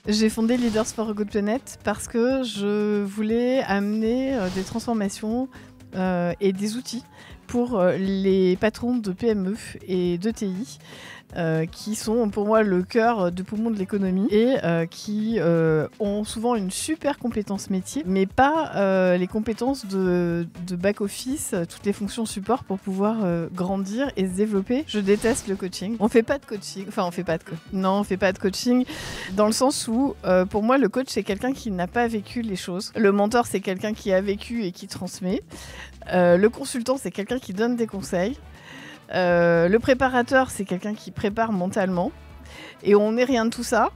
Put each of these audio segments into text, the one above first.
J'ai fondé Leaders for a Good Planet parce que je voulais amener des transformations et des outils pour les patrons de PME et de TI qui sont pour moi le cœur de poumon de l'économie et qui ont souvent une super compétence métier, mais pas les compétences de back-office, toutes les fonctions support pour pouvoir grandir et se développer. Je déteste le coaching. On fait pas de coaching. Enfin, on fait pas de coaching dans le sens où, pour moi, le coach, c'est quelqu'un qui n'a pas vécu les choses. Le mentor, c'est quelqu'un qui a vécu et qui transmet. Le consultant, c'est quelqu'un qui donne des conseils. Le préparateur, c'est quelqu'un qui prépare mentalement. Et on n'est rien de tout ça.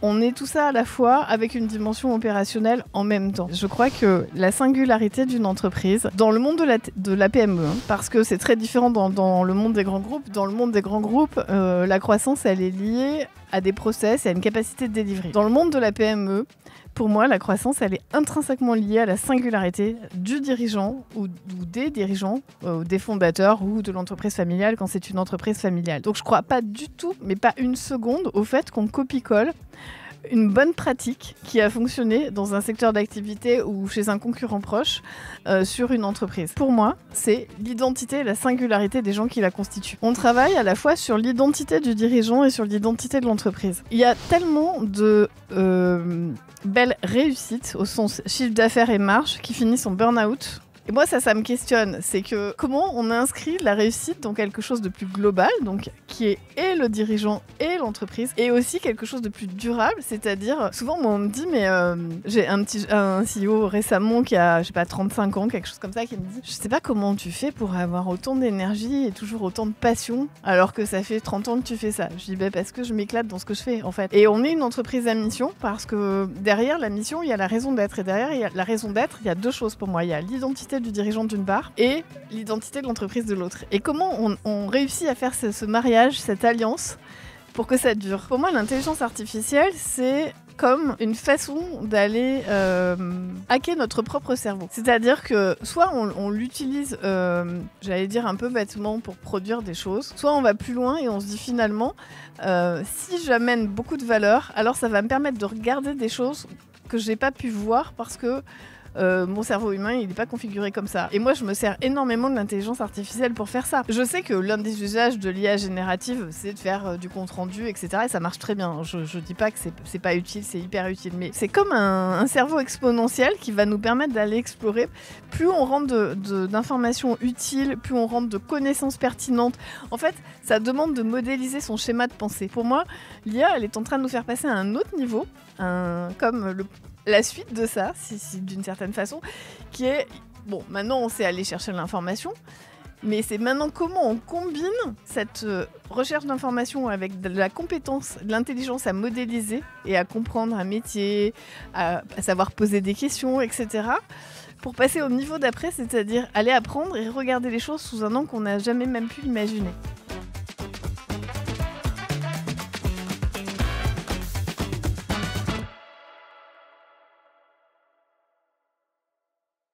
On est tout ça à la fois avec une dimension opérationnelle en même temps. Je crois que la singularité d'une entreprise, dans le monde de la PME, parce que c'est très différent dans le monde des grands groupes, dans le monde des grands groupes, la croissance, elle est liée à des process et à une capacité de délivrer. Dans le monde de la PME, pour moi, la croissance, elle est intrinsèquement liée à la singularité du dirigeant ou des dirigeants, des fondateurs ou de l'entreprise familiale quand c'est une entreprise familiale. Donc je ne crois pas du tout, mais pas une seconde, au fait qu'on copie-colle une bonne pratique qui a fonctionné dans un secteur d'activité ou chez un concurrent proche sur une entreprise. Pour moi, c'est l'identité et la singularité des gens qui la constituent. On travaille à la fois sur l'identité du dirigeant et sur l'identité de l'entreprise. Il y a tellement de belles réussites au sens chiffre d'affaires et marge qui finissent en burn-out. Et moi, ça me questionne. C'est que comment on inscrit la réussite dans quelque chose de plus global, donc qui est et le dirigeant et l'entreprise, et aussi quelque chose de plus durable, c'est-à-dire, souvent, moi, on me dit, mais j'ai un CEO récemment qui a, je sais pas, 35 ans, quelque chose comme ça, qui me dit, je sais pas comment tu fais pour avoir autant d'énergie et toujours autant de passion, alors que ça fait 30 ans que tu fais ça. Je dis, parce que je m'éclate dans ce que je fais, en fait. Et on est une entreprise à mission, parce que derrière la mission, il y a la raison d'être, et derrière, il y a la raison d'être, il y a deux choses pour moi. Il y a l'identité du dirigeant d'une part et l'identité de l'entreprise de l'autre. Et comment on réussit à faire ce mariage, cette alliance pour que ça dure. Pour moi, l'intelligence artificielle, c'est comme une façon d'aller hacker notre propre cerveau. C'est-à-dire que soit on l'utilise, j'allais dire un peu bêtement, pour produire des choses, soit on va plus loin et on se dit finalement, si j'amène beaucoup de valeur, alors ça va me permettre de regarder des choses que j'ai pas pu voir parce que mon cerveau humain, il n'est pas configuré comme ça. Et moi, je me sers énormément de l'intelligence artificielle pour faire ça. Je sais que l'un des usages de l'IA générative, c'est de faire du compte-rendu, etc. Et ça marche très bien. Je dis pas que c'est pas utile, c'est hyper utile. Mais c'est comme un cerveau exponentiel qui va nous permettre d'aller explorer. Plus on rentre d'informations utiles, plus on rentre de connaissances pertinentes. En fait, ça demande de modéliser son schéma de pensée. Pour moi, l'IA, elle est en train de nous faire passer à un autre niveau, comme la suite de ça, si d'une certaine façon, qui est, bon, maintenant on sait aller chercher l'information, mais c'est maintenant comment on combine cette recherche d'information avec de la compétence, de l'intelligence à modéliser et à comprendre un métier, à savoir poser des questions, etc., pour passer au niveau d'après, c'est-à-dire aller apprendre et regarder les choses sous un angle qu'on n'a jamais même pu imaginer.